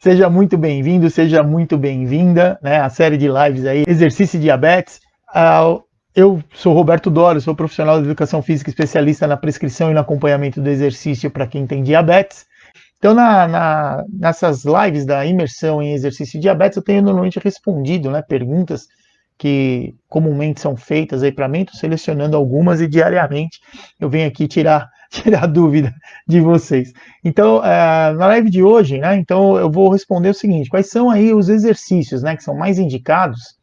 Seja muito bem-vindo, seja muito bem-vinda, né? A série de lives aí, Exercício e Diabetes. Eu sou Roberto Dório, sou profissional de educação física especialista na prescrição e no acompanhamento do exercício para quem tem diabetes. Então, nessas lives da imersão em exercício e diabetes, eu tenho normalmente respondido, né, perguntas que comumente são feitas aí para mim, estou selecionando algumas e diariamente eu venho aqui tirar dúvida de vocês. Então, na live de hoje, né, então eu vou responder o seguinte: quais são aí os exercícios, né, que são mais indicados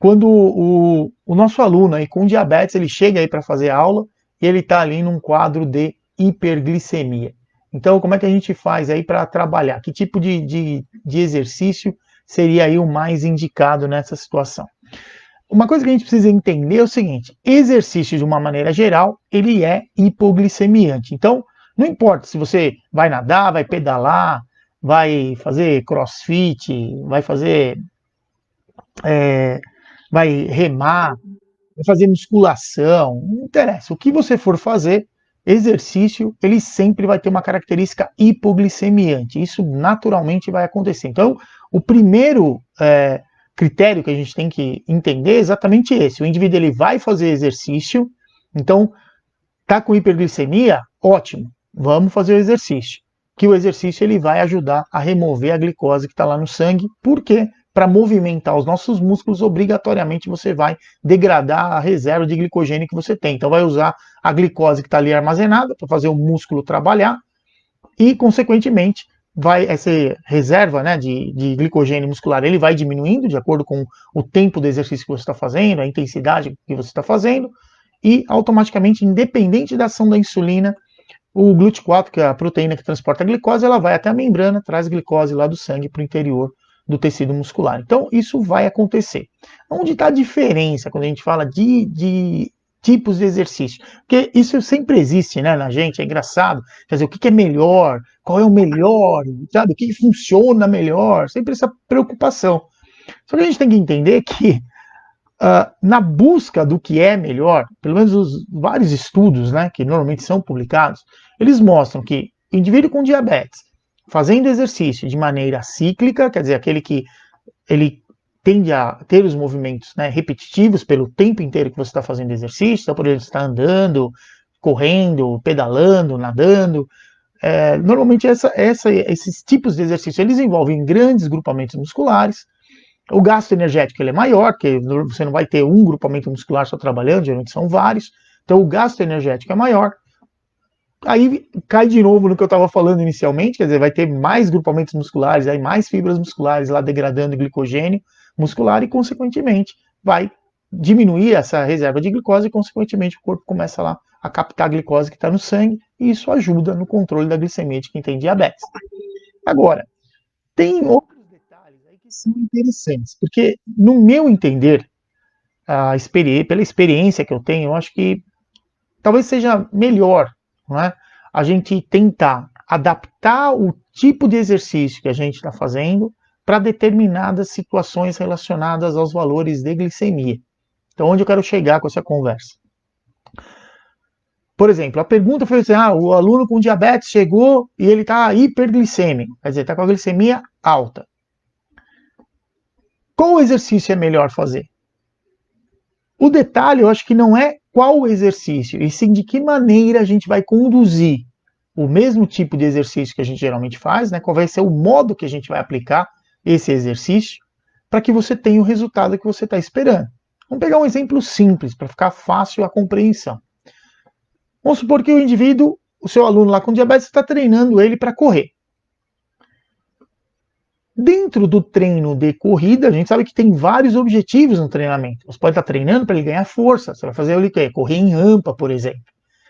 quando o nosso aluno aí com diabetes ele chega aí para fazer aula e ele está ali num quadro de hiperglicemia. Então, como é que a gente faz aí para trabalhar? Que tipo de exercício seria aí o mais indicado nessa situação? Uma coisa que a gente precisa entender é o seguinte: exercício de uma maneira geral, ele é hipoglicemiante. Então, não importa se você vai nadar, vai pedalar, vai fazer crossfit, vai fazer, vai remar, vai fazer musculação, não interessa. O que você for fazer, exercício, ele sempre vai ter uma característica hipoglicemiante. Isso naturalmente vai acontecer. Então, o primeiro critério que a gente tem que entender é exatamente esse. O indivíduo ele vai fazer exercício, então tá com hiperglicemia, ótimo, vamos fazer o exercício. Que o exercício ele vai ajudar a remover a glicose que está lá no sangue, porque para movimentar os nossos músculos, obrigatoriamente você vai degradar a reserva de glicogênio que você tem. Então vai usar a glicose que está ali armazenada para fazer o músculo trabalhar e, consequentemente, vai essa reserva, né, de glicogênio muscular, ele vai diminuindo de acordo com o tempo do exercício que você está fazendo, a intensidade que você está fazendo, e automaticamente, independente da ação da insulina, o GLUT4, que é a proteína que transporta a glicose, ela vai até a membrana, traz glicose lá do sangue para o interior do tecido muscular. Então, isso vai acontecer. Onde está a diferença quando a gente fala de tipos de exercício? Porque isso sempre existe, né, na gente, é engraçado. Quer dizer, o que é melhor? Qual é o melhor? Sabe? O que funciona melhor? Sempre essa preocupação. Só que a gente tem que entender que na busca do que é melhor, pelo menos os vários estudos, né, que normalmente são publicados, eles mostram que o indivíduo com diabetes, fazendo exercício de maneira cíclica, quer dizer, aquele que ele tende a ter os movimentos, né, repetitivos pelo tempo inteiro que você está fazendo exercício, então por exemplo, você está andando, correndo, pedalando, nadando, normalmente esses tipos de exercício, eles envolvem grandes grupamentos musculares. O gasto energético ele é maior, porque você não vai ter um grupamento muscular só trabalhando, geralmente são vários. Então o gasto energético é maior. Aí cai de novo no que eu estava falando inicialmente, quer dizer, vai ter mais grupamentos musculares, aí mais fibras musculares lá degradando glicogênio muscular e, consequentemente, vai diminuir essa reserva de glicose e, consequentemente, o corpo começa lá a captar a glicose que está no sangue e isso ajuda no controle da glicemia de quem tem diabetes. Agora, tem outros detalhes aí que são interessantes, porque, no meu entender, pela experiência que eu tenho, eu acho que talvez seja melhor, não é? A gente tentar adaptar o tipo de exercício que a gente está fazendo para determinadas situações relacionadas aos valores de glicemia. Então, onde eu quero chegar com essa conversa? Por exemplo, a pergunta foi assim: o aluno com diabetes chegou e ele está hiperglicêmico, quer dizer, está com a glicemia alta. Qual exercício é melhor fazer? O detalhe, eu acho que não é qual exercício, e sim de que maneira a gente vai conduzir o mesmo tipo de exercício que a gente geralmente faz, né? Qual vai ser o modo que a gente vai aplicar esse exercício para que você tenha o resultado que você está esperando. Vamos pegar um exemplo simples para ficar fácil a compreensão. Vamos supor que o indivíduo, o seu aluno lá com diabetes, está treinando ele para correr. Dentro do treino de corrida, a gente sabe que tem vários objetivos no treinamento. Você pode estar treinando para ele ganhar força. Você vai fazer ele correr em rampa, por exemplo.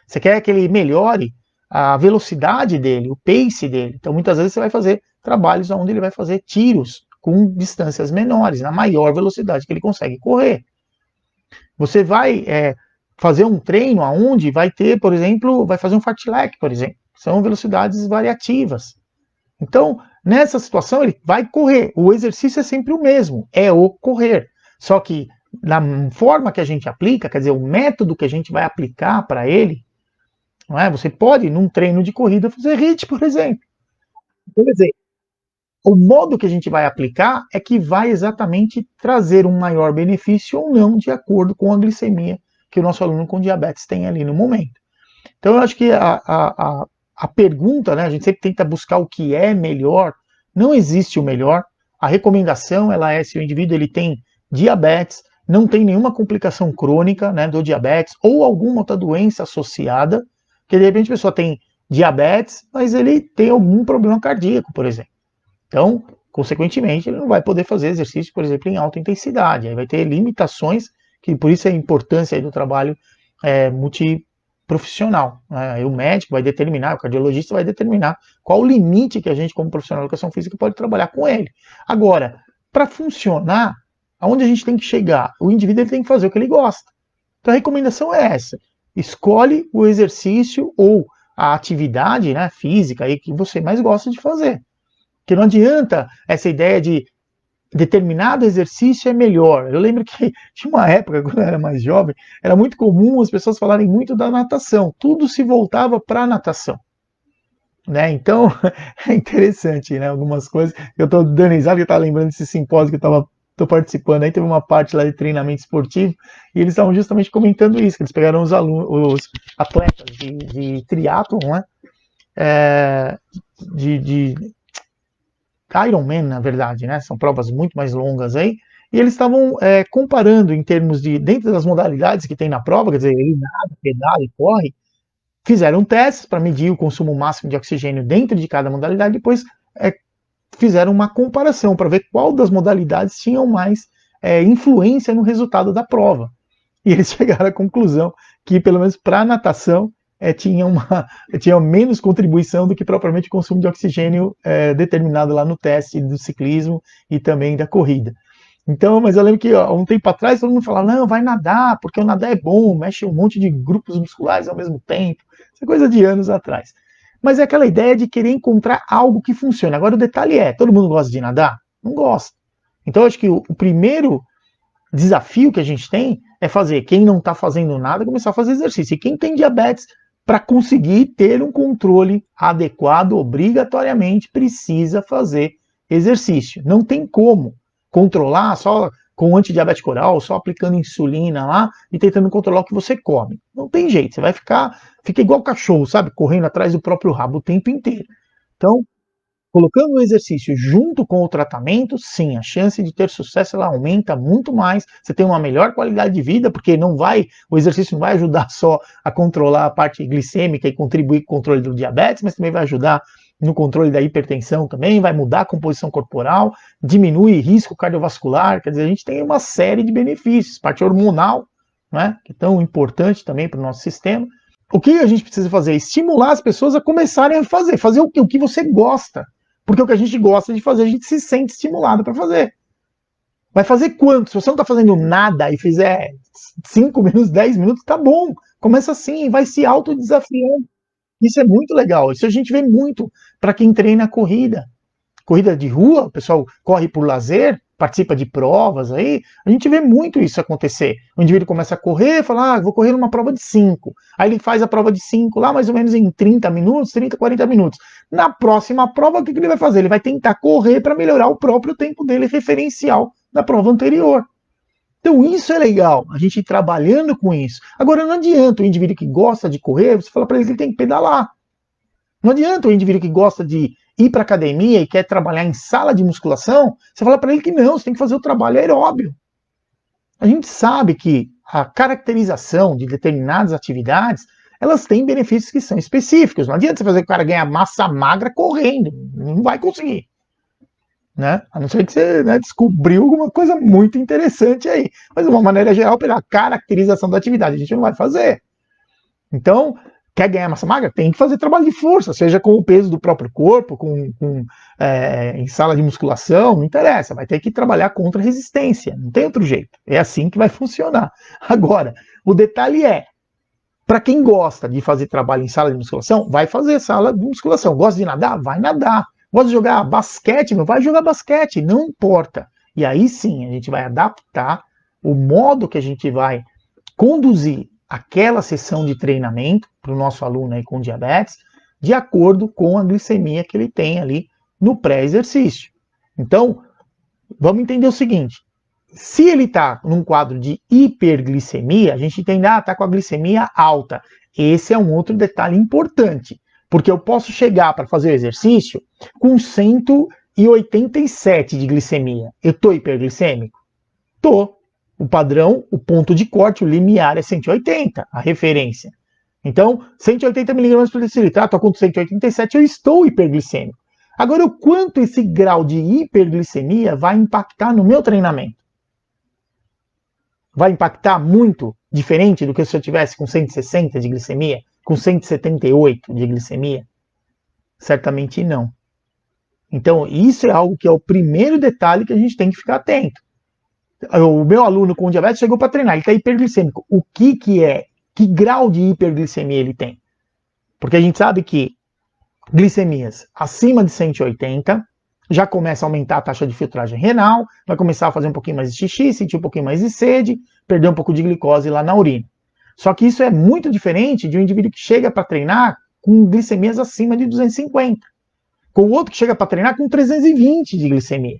Você quer que ele melhore a velocidade dele, o pace dele. Então, muitas vezes você vai fazer trabalhos onde ele vai fazer tiros com distâncias menores, na maior velocidade que ele consegue correr. Você vai fazer um treino onde vai ter, por exemplo, vai fazer um fartlek, por exemplo. São velocidades variativas. Então, nessa situação, ele vai correr. O exercício é sempre o mesmo, é o correr. Só que, na forma que a gente aplica, quer dizer, o método que a gente vai aplicar para ele, não é? Você pode, num treino de corrida, fazer HIIT, por exemplo. Por exemplo. o modo que a gente vai aplicar é que vai exatamente trazer um maior benefício ou não, de acordo com a glicemia que o nosso aluno com diabetes tem ali no momento. Então, eu acho que a pergunta, né, a gente sempre tenta buscar o que é melhor, não existe o melhor. A recomendação ela é se o indivíduo ele tem diabetes, não tem nenhuma complicação crônica, né, do diabetes ou alguma outra doença associada, que de repente a pessoa tem diabetes, mas ele tem algum problema cardíaco, por exemplo. Então, consequentemente, ele não vai poder fazer exercício, por exemplo, em alta intensidade. Aí vai ter limitações, que por isso a importância aí do trabalho multiprofissional. Né? Aí o médico vai determinar, o cardiologista vai determinar qual o limite que a gente, como profissional de educação física, pode trabalhar com ele. Agora, para funcionar, aonde a gente tem que chegar? O indivíduo ele tem que fazer o que ele gosta. Então a recomendação é essa: escolhe o exercício ou a atividade, né, física aí que você mais gosta de fazer. Porque não adianta essa ideia de determinado exercício é melhor. Eu lembro que tinha uma época, quando eu era mais jovem, era muito comum as pessoas falarem muito da natação. Tudo se voltava para a natação. Né? Então, é interessante, né? Algumas coisas. Eu estou dando risada, eu estava lembrando desse simpósio que eu estou participando. Aí teve uma parte lá de treinamento esportivo e eles estavam justamente comentando isso, que eles pegaram os alunos, os atletas de triatlon, né? De Ironman, na verdade, né? São provas muito mais longas aí. E eles estavam comparando em termos de, dentro das modalidades que tem na prova, quer dizer, ele nada, pedala e corre, fizeram testes para medir o consumo máximo de oxigênio dentro de cada modalidade, depois fizeram uma comparação para ver qual das modalidades tinham mais influência no resultado da prova. E eles chegaram à conclusão que, pelo menos para a natação, tinha menos contribuição do que propriamente o consumo de oxigênio determinado lá no teste do ciclismo e também da corrida. Então, mas eu lembro que há um tempo atrás todo mundo falava, não, vai nadar, porque o nadar é bom, mexe um monte de grupos musculares ao mesmo tempo. Isso é coisa de anos atrás. Mas é aquela ideia de querer encontrar algo que funcione. Agora o detalhe é, todo mundo gosta de nadar? Não gosta. Então eu acho que o primeiro desafio que a gente tem é fazer quem não está fazendo nada começar a fazer exercício. E quem tem diabetes, para conseguir ter um controle adequado, obrigatoriamente precisa fazer exercício. Não tem como controlar só com antidiabético oral, só aplicando insulina lá e tentando controlar o que você come. Não tem jeito, você vai fica igual cachorro, sabe? Correndo atrás do próprio rabo o tempo inteiro. Então, colocando o exercício junto com o tratamento, sim, a chance de ter sucesso ela aumenta muito mais. Você tem uma melhor qualidade de vida, porque o exercício não vai ajudar só a controlar a parte glicêmica e contribuir com o controle do diabetes, mas também vai ajudar no controle da hipertensão também, vai mudar a composição corporal, diminui risco cardiovascular, quer dizer, a gente tem uma série de benefícios, parte hormonal, né, que é tão importante também para o nosso sistema. O que a gente precisa fazer é estimular as pessoas a começarem a fazer o que você gosta. Porque o que a gente gosta de fazer, a gente se sente estimulado para fazer. Vai fazer quanto? Se você não está fazendo nada e fizer 5 minutos, 10 minutos, tá bom. Começa assim, vai se autodesafiando. Isso é muito legal. Isso a gente vê muito para quem treina corrida. Corrida de rua, o pessoal corre por lazer, participa de provas aí, a gente vê muito isso acontecer. O indivíduo começa a correr, fala, vou correr numa prova de 5. Aí ele faz a prova de 5 lá, mais ou menos em 30 minutos, 30, 40 minutos. Na próxima prova, o que ele vai fazer? Ele vai tentar correr para melhorar o próprio tempo dele referencial da prova anterior. Então isso é legal, a gente ir trabalhando com isso. Agora não adianta o indivíduo que gosta de correr, você fala para ele que ele tem que pedalar. Não adianta o indivíduo que gosta de ir para academia e quer trabalhar em sala de musculação, você fala para ele que não, você tem que fazer o trabalho aeróbio. A gente sabe que a caracterização de determinadas atividades, elas têm benefícios que são específicos. Não adianta você fazer o cara ganhar massa magra correndo, não vai conseguir. Né? A não ser que você descobriu alguma coisa muito interessante aí. Mas de uma maneira geral, pela caracterização da atividade, a gente não vai fazer. Então, quer ganhar massa magra? Tem que fazer trabalho de força, seja com o peso do próprio corpo, em sala de musculação, não interessa, vai ter que trabalhar contra a resistência, não tem outro jeito. É assim que vai funcionar. Agora, o detalhe é, para quem gosta de fazer trabalho em sala de musculação, vai fazer sala de musculação. Gosta de nadar? Vai nadar. Gosta de jogar basquete? Vai jogar basquete, não importa. E aí sim, a gente vai adaptar o modo que a gente vai conduzir aquela sessão de treinamento para o nosso aluno aí com diabetes, de acordo com a glicemia que ele tem ali no pré-exercício. Então, vamos entender o seguinte: se ele está num quadro de hiperglicemia, a gente entende, está com a glicemia alta. Esse é um outro detalhe importante, porque eu posso chegar para fazer o exercício com 187 de glicemia. Eu estou hiperglicêmico? Estou. O padrão, o ponto de corte, o limiar é 180, a referência. Então, 180 miligramas por decilitro, estou com 187, eu estou hiperglicêmico. Agora, o quanto esse grau de hiperglicemia vai impactar no meu treinamento? Vai impactar muito diferente do que se eu tivesse com 160 de glicemia, com 178 de glicemia? Certamente não. Então, isso é algo que é o primeiro detalhe que a gente tem que ficar atento. O meu aluno com diabetes chegou para treinar, ele está hiperglicêmico. O que é? Que grau de hiperglicemia ele tem? Porque a gente sabe que glicemias acima de 180 já começa a aumentar a taxa de filtragem renal, vai começar a fazer um pouquinho mais de xixi, sentir um pouquinho mais de sede, perder um pouco de glicose lá na urina. Só que isso é muito diferente de um indivíduo que chega para treinar com glicemias acima de 250, com o outro que chega para treinar com 320 de glicemia.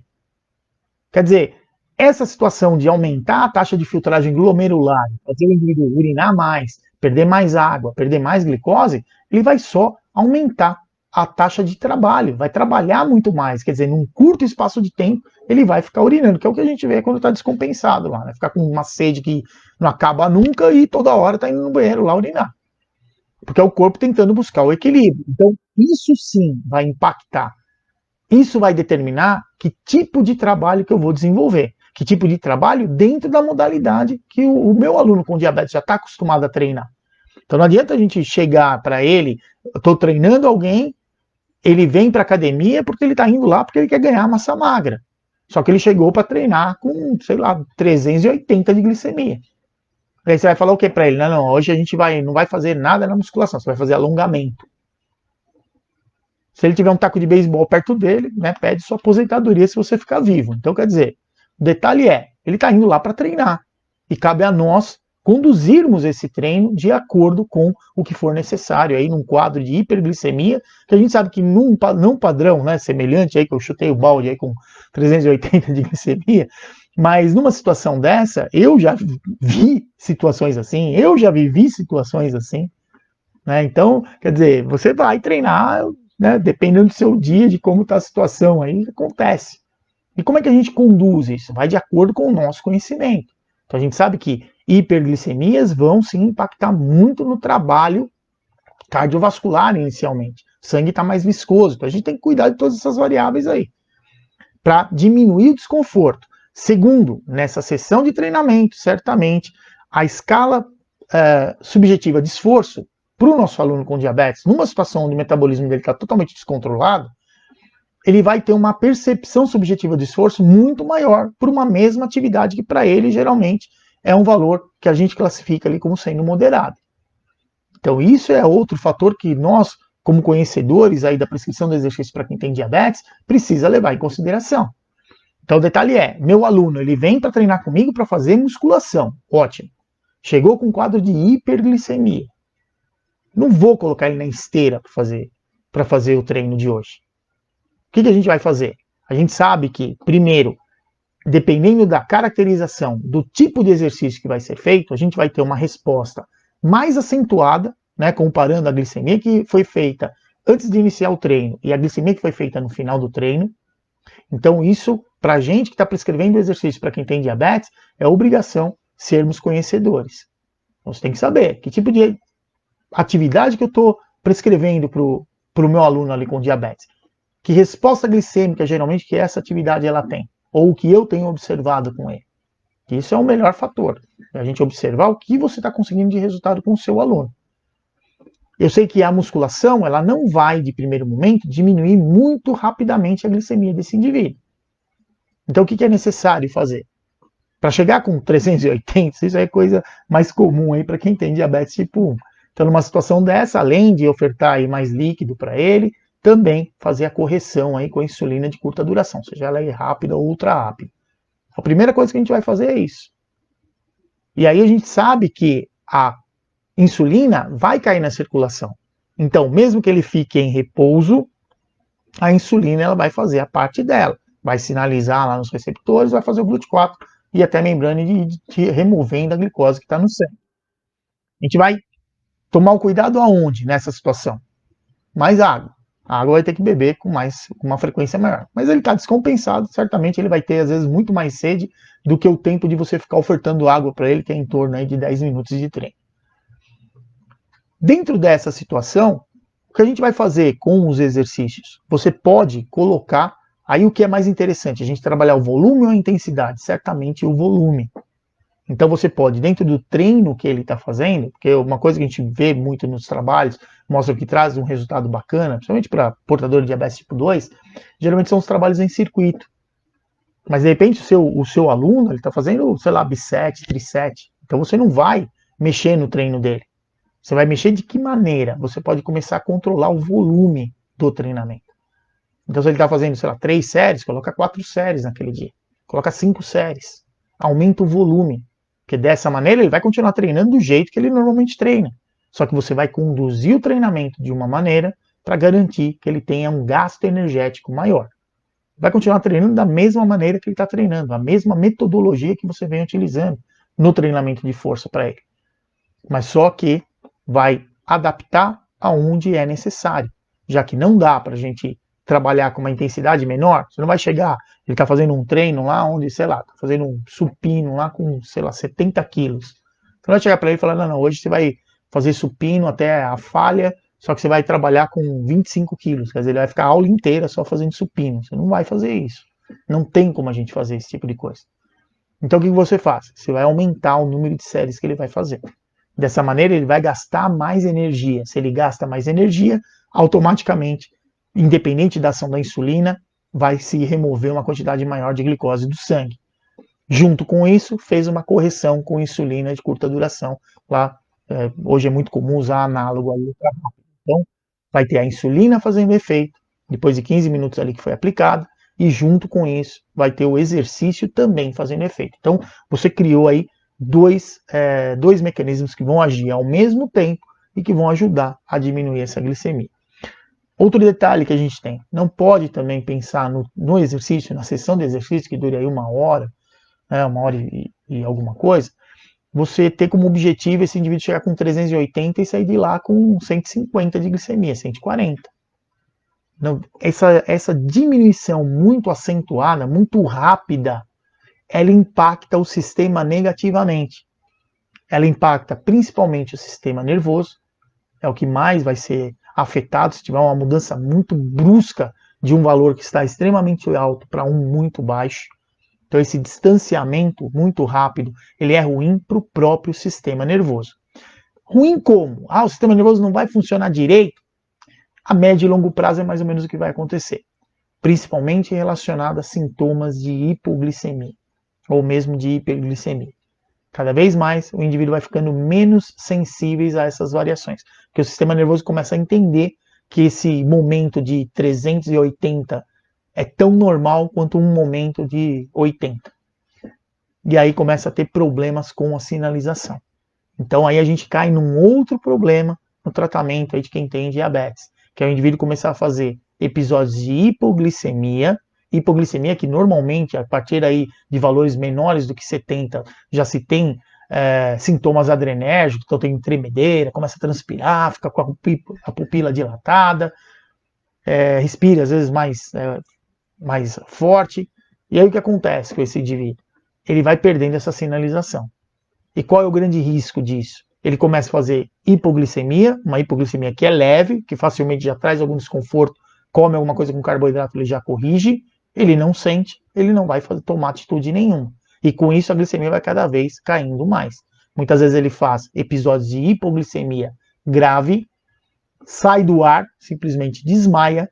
Quer dizer, essa situação de aumentar a taxa de filtragem glomerular, fazer o indivíduo urinar mais, perder mais água, perder mais glicose, ele vai só aumentar a taxa de trabalho, vai trabalhar muito mais, quer dizer, num curto espaço de tempo, ele vai ficar urinando, que é o que a gente vê quando está descompensado lá, né? Ficar com uma sede que não acaba nunca e toda hora está indo no banheiro lá urinar. Porque é o corpo tentando buscar o equilíbrio. Então, isso sim vai impactar. Isso vai determinar que tipo de trabalho que eu vou desenvolver. Que tipo de trabalho dentro da modalidade que o meu aluno com diabetes já está acostumado a treinar. Então não adianta a gente chegar para ele, eu estou treinando alguém, ele vem para a academia porque ele está indo lá porque ele quer ganhar massa magra. Só que ele chegou para treinar com, sei lá, 380 de glicemia. Aí você vai falar o que para ele? Não, não, hoje a gente não vai fazer nada na musculação, você vai fazer alongamento. Se ele tiver um taco de beisebol perto dele, né, pede sua aposentadoria se você ficar vivo. Então, quer dizer, o detalhe é, ele está indo lá para treinar. E cabe a nós conduzirmos esse treino de acordo com o que for necessário, aí num quadro de hiperglicemia, que a gente sabe que num padrão, né, semelhante, aí que eu chutei o balde aí com 380 de glicemia, mas numa situação dessa, eu já vi situações assim, eu já vivi situações assim, né? Então, quer dizer, você vai treinar, né, dependendo do seu dia, de como está a situação aí, acontece. E como é que a gente conduz isso? Vai de acordo com o nosso conhecimento. Então a gente sabe que hiperglicemias vão sim impactar muito no trabalho cardiovascular inicialmente. O sangue está mais viscoso, então a gente tem que cuidar de todas essas variáveis aí, para diminuir o desconforto. Segundo, nessa sessão de treinamento, certamente, a escala subjetiva de esforço para o nosso aluno com diabetes, numa situação onde o metabolismo dele está totalmente descontrolado, ele vai ter uma percepção subjetiva de esforço muito maior por uma mesma atividade que para ele geralmente é um valor que a gente classifica ali como sendo moderado. Então isso é outro fator que nós, como conhecedores aí da prescrição do exercício para quem tem diabetes, precisa levar em consideração. Então o detalhe é, meu aluno, ele vem para treinar comigo para fazer musculação, ótimo. Chegou com um quadro de hiperglicemia. Não vou colocar ele na esteira para fazer o treino de hoje. O que a gente vai fazer? A gente sabe que, primeiro, dependendo da caracterização do tipo de exercício que vai ser feito, a gente vai ter uma resposta mais acentuada, né, comparando a glicemia que foi feita antes de iniciar o treino e a glicemia que foi feita no final do treino. Então, isso, para a gente que está prescrevendo o exercício para quem tem diabetes, é obrigação sermos conhecedores. Então, você tem que saber que tipo de atividade que eu estou prescrevendo para o meu aluno ali com diabetes. Que resposta glicêmica, geralmente, que essa atividade ela tem. Ou o que eu tenho observado com ele. Isso é o melhor fator. A gente observar o que você está conseguindo de resultado com o seu aluno. Eu sei que a musculação, ela não vai, de primeiro momento, diminuir muito rapidamente a glicemia desse indivíduo. Então, o que é necessário fazer? Para chegar com 380, isso é coisa mais comum aí para quem tem diabetes tipo 1. Então, numa situação dessa, além de ofertar aí mais líquido para ele, também fazer a correção aí com a insulina de curta duração, seja ela rápida ou ultra rápida. A primeira coisa que a gente vai fazer é isso. E aí a gente sabe que a insulina vai cair na circulação. Então, mesmo que ele fique em repouso, a insulina ela vai fazer a parte dela. vai sinalizar lá nos receptores, vai fazer o GLUT4 e até a membrana de removendo a glicose que está no sangue. A gente vai tomar o cuidado aonde nessa situação? Mais água. A água vai ter que beber com uma frequência maior. Mas ele está descompensado, certamente ele vai ter, às vezes, muito mais sede do que o tempo de você ficar ofertando água para ele, que é em torno aí de 10 minutos de treino. Dentro dessa situação, o que a gente vai fazer com os exercícios? Você pode colocar, aí o que é mais interessante, a gente trabalhar o volume ou a intensidade? Certamente o volume. Então você pode, dentro do treino que ele está fazendo, porque uma coisa que a gente vê muito nos trabalhos, mostra que traz um resultado bacana, principalmente para portador de diabetes tipo 2, geralmente são os trabalhos em circuito. Mas de repente o seu aluno ele está fazendo, sei lá, bisete, trisete. Então você não vai mexer no treino dele. Você vai mexer de que maneira? Você pode começar a controlar o volume do treinamento. Então se ele está fazendo, sei lá, 3 séries, coloca 4 séries naquele dia. Coloca 5 séries. Aumenta o volume. Porque dessa maneira ele vai continuar treinando do jeito que ele normalmente treina. Só que você vai conduzir o treinamento de uma maneira para garantir que ele tenha um gasto energético maior. Vai continuar treinando da mesma maneira que ele está treinando, a mesma metodologia que você vem utilizando no treinamento de força para ele. Mas só que vai adaptar aonde é necessário, já que não dá para a gente trabalhar com uma intensidade menor. Você não vai chegar, ele está fazendo um treino lá onde, sei lá, está fazendo um supino lá com, sei lá, 70 quilos. Você não vai chegar para ele e falar, não, hoje você vai fazer supino até a falha, só que você vai trabalhar com 25 quilos, quer dizer, ele vai ficar a aula inteira só fazendo supino. Você não vai fazer isso. Não tem como a gente fazer esse tipo de coisa. Então o que você faz? Você vai aumentar o número de séries que ele vai fazer. Dessa maneira, ele vai gastar mais energia. Se ele gasta mais energia, automaticamente, independente da ação da insulina, vai se remover uma quantidade maior de glicose do sangue. Junto com isso, fez uma correção com insulina de curta duração. Lá, hoje é muito comum usar análogo ao ultra rápido. Então, vai ter a insulina fazendo efeito, depois de 15 minutos ali que foi aplicado, e junto com isso, vai ter o exercício também fazendo efeito. Então, você criou aí dois mecanismos que vão agir ao mesmo tempo e que vão ajudar a diminuir essa glicemia. Outro detalhe que a gente tem, não pode também pensar no exercício, na sessão de exercício, que dure aí uma hora e alguma coisa, você ter como objetivo esse indivíduo chegar com 380 e sair de lá com 150 de glicemia, 140. Não, essa diminuição muito acentuada, muito rápida, ela impacta o sistema negativamente. Ela impacta principalmente o sistema nervoso, é o que mais vai ser afetado se tiver uma mudança muito brusca de um valor que está extremamente alto para um muito baixo. Então esse distanciamento muito rápido, ele é ruim para o próprio sistema nervoso. Ruim como? O sistema nervoso não vai funcionar direito? A médio e longo prazo é mais ou menos o que vai acontecer, principalmente relacionado a sintomas de hipoglicemia ou mesmo de hiperglicemia. Cada vez mais o indivíduo vai ficando menos sensíveis a essas variações, porque o sistema nervoso começa a entender que esse momento de 380 é tão normal quanto um momento de 80. E aí começa a ter problemas com a sinalização. Então aí a gente cai num outro problema no tratamento aí de quem tem diabetes, que é o indivíduo começar a fazer episódios de hipoglicemia que normalmente, a partir aí de valores menores do que 70, já se tem sintomas adrenérgicos, então tem tremedeira, começa a transpirar, fica com a pupila dilatada, respira às vezes mais forte, e aí o que acontece com esse indivíduo? Ele vai perdendo essa sinalização. E qual é o grande risco disso? Ele começa a fazer hipoglicemia, uma hipoglicemia que é leve, que facilmente já traz algum desconforto, come alguma coisa com carboidrato, ele já corrige, ele não sente, ele não vai tomar atitude nenhuma. E com isso a glicemia vai cada vez caindo mais. Muitas vezes ele faz episódios de hipoglicemia grave, sai do ar, simplesmente desmaia,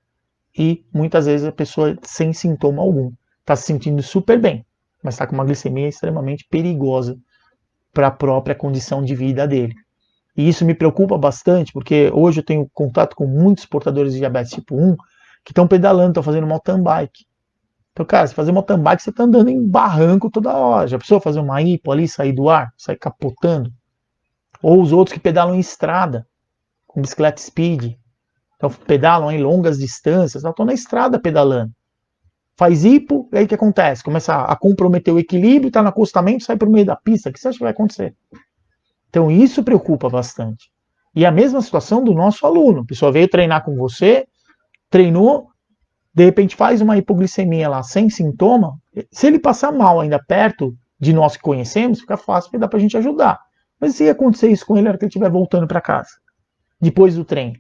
e muitas vezes a pessoa sem sintoma algum. Está se sentindo super bem, mas está com uma glicemia extremamente perigosa para a própria condição de vida dele. E isso me preocupa bastante, porque hoje eu tenho contato com muitos portadores de diabetes tipo 1 que estão pedalando, estão fazendo mountain bike. Então, cara, se fazer mountain bike, você está andando em barranco toda hora. Já precisou fazer uma hipo ali, sair do ar, sair capotando? Ou os outros que pedalam em estrada, com bicicleta speed. Então, pedalam em longas distâncias, estão na estrada pedalando. Faz hipo, e aí o que acontece? Começa a comprometer o equilíbrio, está no acostamento, sai para o meio da pista. O que você acha que vai acontecer? Então isso preocupa bastante. E a mesma situação do nosso aluno. A pessoa veio treinar com você, treinou, de repente faz uma hipoglicemia lá sem sintoma. Se ele passar mal ainda perto de nós que conhecemos, fica fácil, porque dá para a gente ajudar. Mas se acontecer isso com ele na hora que ele estiver voltando para casa, depois do treino,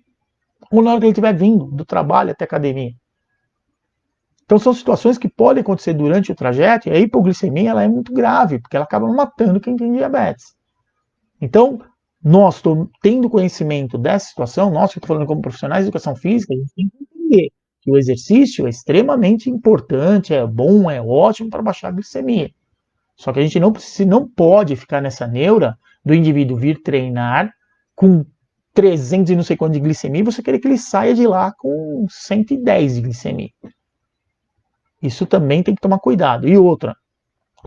ou na hora que ele estiver vindo do trabalho até a academia. Então são situações que podem acontecer durante o trajeto, e a hipoglicemia ela é muito grave, porque ela acaba matando quem tem diabetes. Então, nós, tendo conhecimento dessa situação, nós que estou falando como profissionais de educação física, a gente tem que entender que o exercício é extremamente importante, é bom, é ótimo para baixar a glicemia. Só que a gente não pode ficar nessa neura do indivíduo vir treinar com 300 e não sei quanto de glicemia e você querer que ele saia de lá com 110 de glicemia. Isso também tem que tomar cuidado. E outra,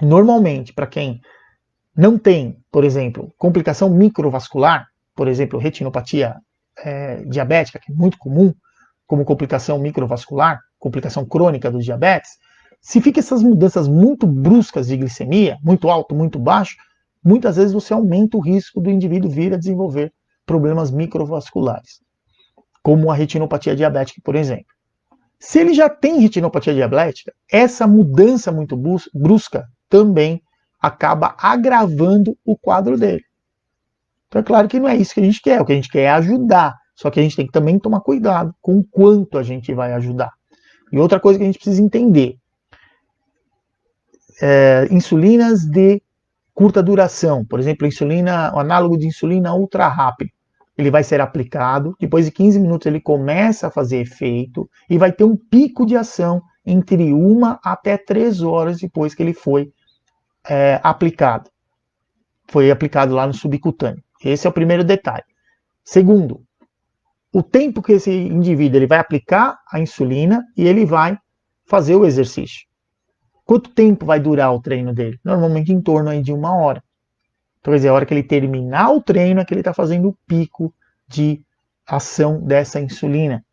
normalmente, para quem não tem, por exemplo, complicação microvascular, por exemplo, retinopatia diabética, que é muito comum, como complicação microvascular, complicação crônica do diabetes, se fica essas mudanças muito bruscas de glicemia, muito alto, muito baixo, muitas vezes você aumenta o risco do indivíduo vir a desenvolver problemas microvasculares, como a retinopatia diabética, por exemplo. Se ele já tem retinopatia diabética, essa mudança muito brusca também acaba agravando o quadro dele. Então é claro que não é isso que a gente quer, o que a gente quer é ajudar, só que a gente tem que também tomar cuidado com o quanto a gente vai ajudar. E outra coisa que a gente precisa entender, insulinas de curta duração, por exemplo, o análogo de insulina ultra rápido, ele vai ser aplicado, depois de 15 minutos ele começa a fazer efeito e vai ter um pico de ação entre 1 até 3 horas depois que ele foi aplicado. Foi aplicado lá no subcutâneo. Esse é o primeiro detalhe. Segundo, o tempo que esse indivíduo ele vai aplicar a insulina e ele vai fazer o exercício. Quanto tempo vai durar o treino dele? Normalmente em torno aí de 1 hora. Então, quer dizer, a hora que ele terminar o treino é que ele está fazendo o pico de ação dessa insulina.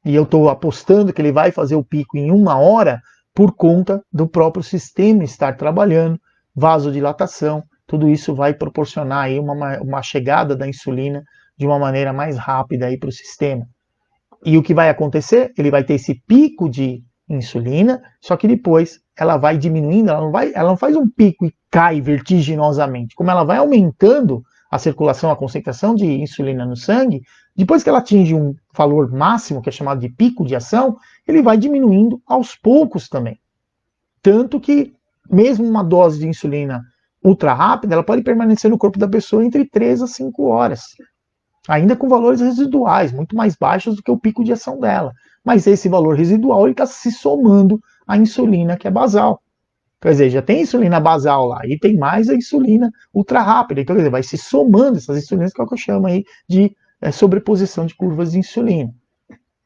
E eu estou apostando que ele vai fazer o pico em 1 hora por conta do próprio sistema estar trabalhando, vasodilatação, tudo isso vai proporcionar aí uma chegada da insulina de uma maneira mais rápida para o sistema. E o que vai acontecer? Ele vai ter esse pico de insulina, só que depois ela vai diminuindo, ela não faz um pico e cai vertiginosamente. Como ela vai aumentando a circulação, a concentração de insulina no sangue, depois que ela atinge um valor máximo, que é chamado de pico de ação, ele vai diminuindo aos poucos também. Tanto que, mesmo uma dose de insulina ultra rápida, ela pode permanecer no corpo da pessoa entre 3 a 5 horas. Ainda com valores residuais, muito mais baixos do que o pico de ação dela. Mas esse valor residual está se somando à insulina que é basal. Quer dizer, já tem insulina basal lá, e tem mais a insulina ultra rápida. Então, quer dizer, vai se somando essas insulinas, que é o que eu chamo aí de sobreposição de curvas de insulina.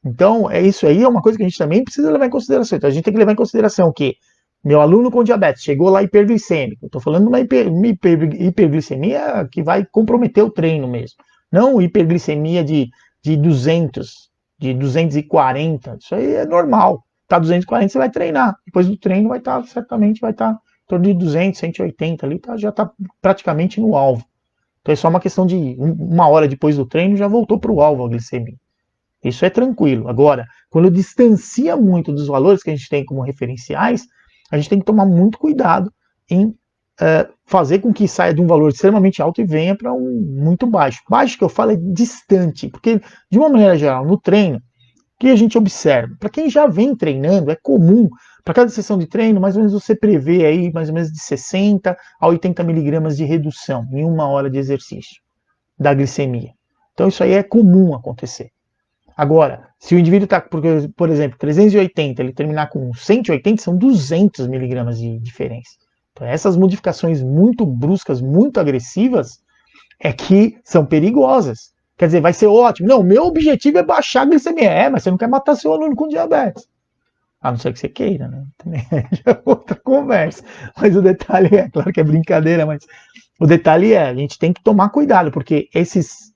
Então, isso aí é uma coisa que a gente também precisa levar em consideração. Então, a gente tem que levar em consideração que meu aluno com diabetes chegou lá hiperglicêmico. Estou falando de uma hiperglicemia que vai comprometer o treino mesmo. Não hiperglicemia de 200, de 240. Isso aí é normal. Tá 240, você vai treinar. Depois do treino certamente vai estar em torno de 200, 180 ali, já está praticamente no alvo. Então é só uma questão de 1 hora depois do treino, já voltou para o alvo a glicemia. Isso é tranquilo. Agora, quando distancia muito dos valores que a gente tem como referenciais, a gente tem que tomar muito cuidado em fazer com que saia de um valor extremamente alto e venha para um muito baixo. Baixo que eu falo é distante, porque de uma maneira geral, no treino, o que a gente observa? Para quem já vem treinando, é comum, para cada sessão de treino, mais ou menos você prevê aí mais ou menos de 60 a 80 miligramas de redução em 1 hora de exercício da glicemia. Então isso aí é comum acontecer. Agora, se o indivíduo está, por exemplo, 380, ele terminar com 180, são 200 miligramas de diferença. Então, essas modificações muito bruscas, muito agressivas, é que são perigosas. Quer dizer, vai ser ótimo. Não, meu objetivo é baixar a glicemia. Mas você não quer matar seu aluno com diabetes. A não ser que você queira, né? Também é outra conversa. Mas o detalhe é, claro que é brincadeira, mas o detalhe é, a gente tem que tomar cuidado, porque esses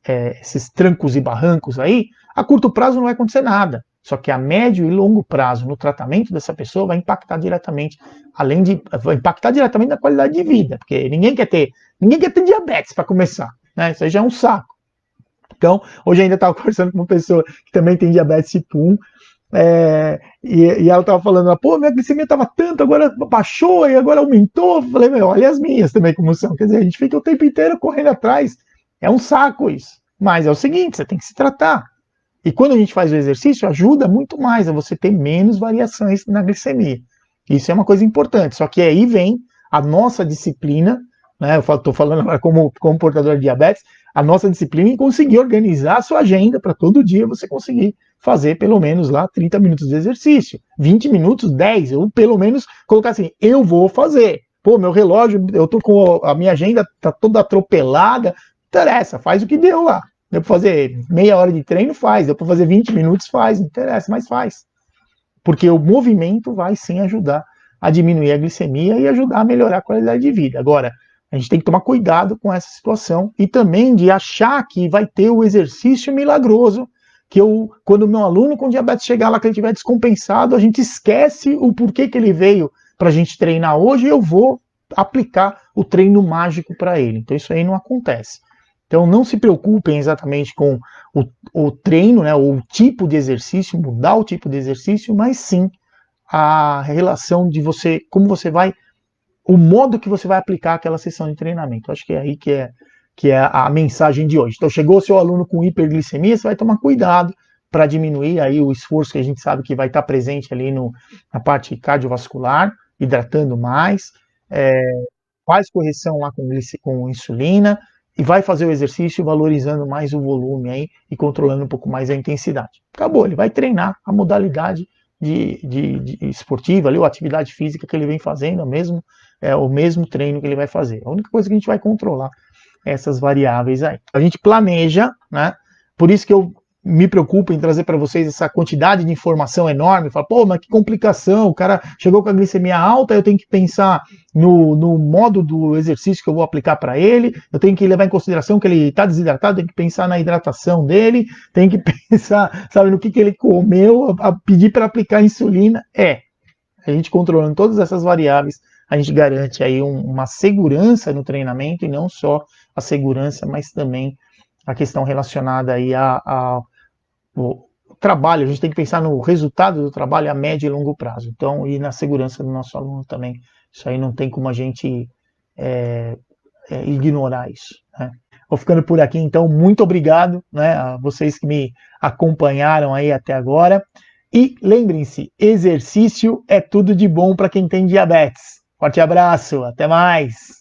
trancos e barrancos aí, a curto prazo não vai acontecer nada. Só que a médio e longo prazo, no tratamento dessa pessoa, vai impactar diretamente, vai impactar diretamente na qualidade de vida, porque ninguém quer ter diabetes para começar, né? Isso aí já é um saco. Então, hoje ainda estava conversando com uma pessoa que também tem diabetes tipo 1, e ela estava falando, pô, minha glicemia estava tanto, agora baixou e agora aumentou. Eu falei, meu, olha as minhas também como são. Quer dizer, a gente fica o tempo inteiro correndo atrás. É um saco isso. Mas é o seguinte, você tem que se tratar. E quando a gente faz o exercício, ajuda muito mais a você ter menos variações na glicemia. Isso é uma coisa importante. Só que aí vem a nossa disciplina, né? Eu estou falando agora como portador de diabetes, a nossa disciplina em conseguir organizar a sua agenda para todo dia você conseguir fazer pelo menos lá 30 minutos de exercício, 20 minutos, 10, ou pelo menos colocar assim, eu vou fazer. Pô, meu relógio, eu tô com a minha agenda tá toda atropelada, não interessa, faz o que deu lá. Deu para fazer meia hora de treino, faz. Deu para fazer 20 minutos, faz. Não interessa, mas faz. Porque o movimento vai sim ajudar a diminuir a glicemia e ajudar a melhorar a qualidade de vida. Agora, a gente tem que tomar cuidado com essa situação e também de achar que vai ter o exercício milagroso, que quando o meu aluno com diabetes chegar lá, que ele estiver descompensado, a gente esquece o porquê que ele veio para a gente treinar hoje e eu vou aplicar o treino mágico para ele. Então isso aí não acontece. Então não se preocupem exatamente com o treino, né, ou o tipo de exercício, mudar o tipo de exercício, mas sim a relação de você, como você vai, o modo que você vai aplicar aquela sessão de treinamento. Acho que é aí que é a mensagem de hoje. Então chegou o seu aluno com hiperglicemia, você vai tomar cuidado para diminuir aí o esforço que a gente sabe que vai estar presente ali na parte cardiovascular, hidratando mais, faz correção lá com insulina, e vai fazer o exercício valorizando mais o volume aí e controlando um pouco mais a intensidade. Acabou, ele vai treinar a modalidade de esportiva, ali, ou atividade física que ele vem fazendo, o mesmo treino que ele vai fazer. A única coisa que a gente vai controlar é essas variáveis aí. A gente planeja, né? Por isso que eu me preocupo em trazer para vocês essa quantidade de informação enorme. Fala, pô, mas que complicação, o cara chegou com a glicemia alta, eu tenho que pensar no modo do exercício que eu vou aplicar para ele, eu tenho que levar em consideração que ele está desidratado, tenho que pensar na hidratação dele, tenho que pensar, sabe, no que ele comeu, a pedir para aplicar insulina. A gente controlando todas essas variáveis, a gente garante aí uma segurança no treinamento, e não só a segurança, mas também a questão relacionada aí o trabalho. A gente tem que pensar no resultado do trabalho a médio e longo prazo. Então, e na segurança do nosso aluno também. Isso aí não tem como a gente ignorar isso, né? Vou ficando por aqui, então, muito obrigado, né, a vocês que me acompanharam aí até agora. E lembrem-se, exercício é tudo de bom para quem tem diabetes. Forte abraço, até mais!